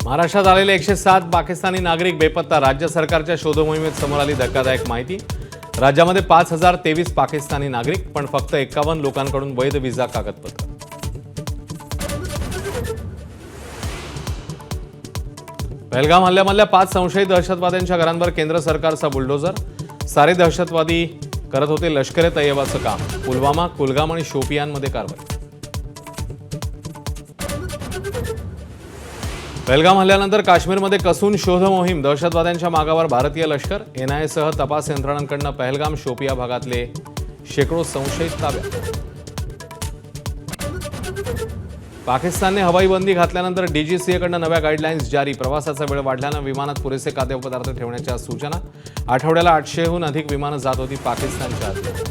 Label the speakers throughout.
Speaker 1: महाराष्ट्रात आलेले 107 पाकिस्तानी नागरिक बेपत्ता. राज्य सरकारच्या शोध मोहिमेत समोर आली धक्कादायक माहिती. राज्यामध्ये 5023 पाकिस्तानी नागरिक, पण फक्त 51 लोकांकडून वैध व्हिसा कागदपत्र. पहलगाम हल्ल्यामधल्या 5 संशयित दहशतवाद्यांच्या घरांवर केंद्र सरकारचा बुलडोझर. सारे दहशतवादी करत होते लष्कर तैयबाचं काम. पुलवामा, कुलगाम आणि शोपियानमध्ये कारवाई. पहलगाम हल्ल्यानंतर काश्मीरमध्ये कसून शोध मोहीम. दहशतवाद्यांच्या मागावर भारतीय लष्कर. एनआयए सह तपास यंत्रणांकडून पहलगाम शोपिया भागातले शेकडो संशयित ताब्यात. पाकिस्तानने हवाई बंदी घातल्यानंतर डीजीसीएकडून नव्या गाईडलाईन्स जारी. प्रवासाचा वेळ वाढल्यानं विमानात पुरेसे खाद्यपदार्थ ठेवण्याच्या सूचना. आठवड्याला 800हून अधिक विमानं जात होती पाकिस्तानच्या आत.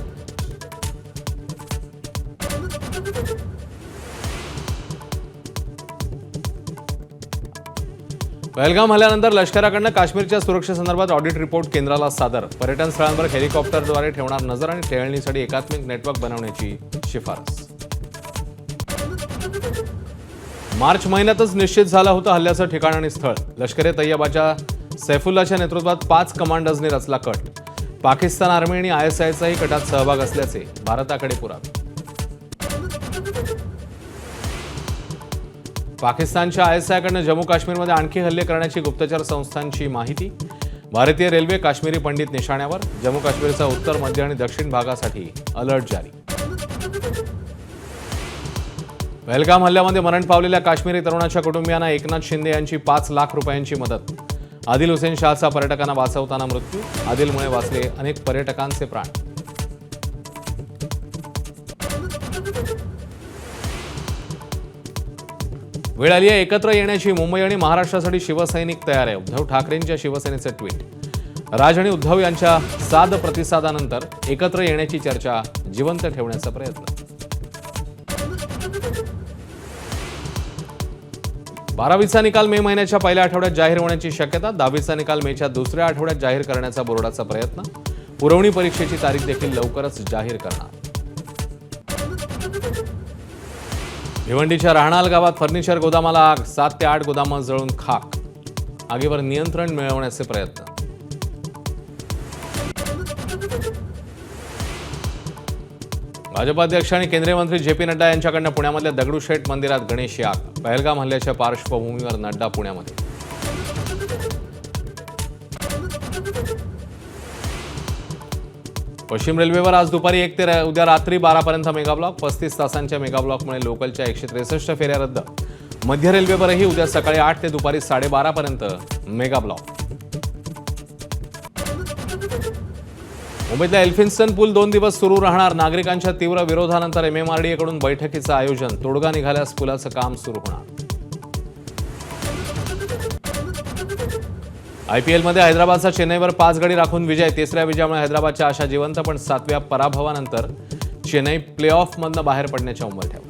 Speaker 1: पहलगाम हल्ल्यानंतर लष्कराकडून काश्मीरच्या सुरक्षेसंदर्भात ऑडिट रिपोर्ट केंद्राला सादर. पर्यटन स्थळांवर हेलिकॉप्टरद्वारे ठेवणार नजर आणि टेळणीसाठी एकात्मिक नेटवर्क बनवण्याची शिफारस. मार्च महिन्यातच निश्चित झालं होतं हल्ल्याचं ठिकाण आणि स्थळ. लष्कर तैयबाच्या सैफुल्लाच्या नेतृत्वात 5 कमांडर्सनी रचला कट. पाकिस्तान आर्मी आणि आयएसआयचाही कटात सहभाग असल्याचे भारताकडे पुरावे. पाकिस्तानच्या आयएसआयकडून जम्मू काश्मीरमध्ये आणखी हल्ले करण्याची गुप्तचर संस्थांची माहिती. भारतीय रेल्वे काश्मीरी पंडित निशाण्यावर. जम्मू काश्मीरचा उत्तर, मध्य आणि दक्षिण भागासाठी अलर्ट जारी. पहलगाम हल्ल्यामध्ये मरण पावलेल्या काश्मीरी तरुणाच्या कुटुंबियांना एकनाथ शिंदे यांची 5 लाख रुपयांची मदत. आदिल हुसेन शाहचा पर्यटकांना वाचवताना मृत्यू. आदिलमुळे वाचले अनेक पर्यटकांचे प्राण. वेळ आली आहे एकत्र येण्याची. मुंबई आणि महाराष्ट्रासाठी शिवसैनिक तयार आहे. उद्धव ठाकरेंच्या शिवसेनेचे ट्विट. राज आणि उद्धव यांच्या साध प्रतिसादानंतर एकत्र येण्याची चर्चा जिवंत ठेवण्याचा प्रयत्न. 12वीचा निकाल मे महिन्याच्या पहिल्या आठवड्यात जाहीर होण्याची शक्यता. 10वीचा निकाल मेच्या दुसऱ्या आठवड्यात जाहीर करण्याचा बोर्डाचा प्रयत्न. पुरवणी परीक्षेची तारीख देखील लवकरच जाहीर करणार. भिवंडीच्या राहणाल गावात फर्निचर गोदामाला आग. 7 ते 8 गोदामं जळून खाक. आगीवर नियंत्रण मिळवण्याचे प्रयत्न. भाजप अध्यक्ष आणि केंद्रीय मंत्री जे पी नड्डा यांच्याकडून पुण्यामधल्या दगडूशेठ मंदिरात गणेश याग. पहलगाम हल्ल्याच्या पार्श्वभूमीवर नड्डा पुण्यामध्ये. पश्चिम रेल्वेवर आज दुपारी 1 ते उद्या रात्री 12 पर्यंत मेगा ब्लॉक. 35 तासांच्या मेगा ब्लॉकमुळे लोकलच्या 163 फेऱ्या रद्द. मध्य रेल्वेवरही उद्या सकाळी 8 ते दुपारी 12:30 पर्यंत मेगा ब्लॉक. मुंबईतला एल्फिन्स्टन पूल 2 दिवस सुरू राहणार. नागरिकांच्या तीव्र विरोधानंतर एमएमआरडीएकडून बैठकीचं आयोजन. तोडगा निघाल्यास पुलाचं काम सुरू होणार. आयपीएलमध्ये हैदराबादचा चेन्नईवर 5 गडी राखून विजय. तिसऱ्या विजयामुळे हैदराबादच्या आशा जिवंत, पण 7व्या पराभवानंतर चेन्नई प्ले ऑफमधनं बाहेर पडण्याच्या उंबरठ्यावर.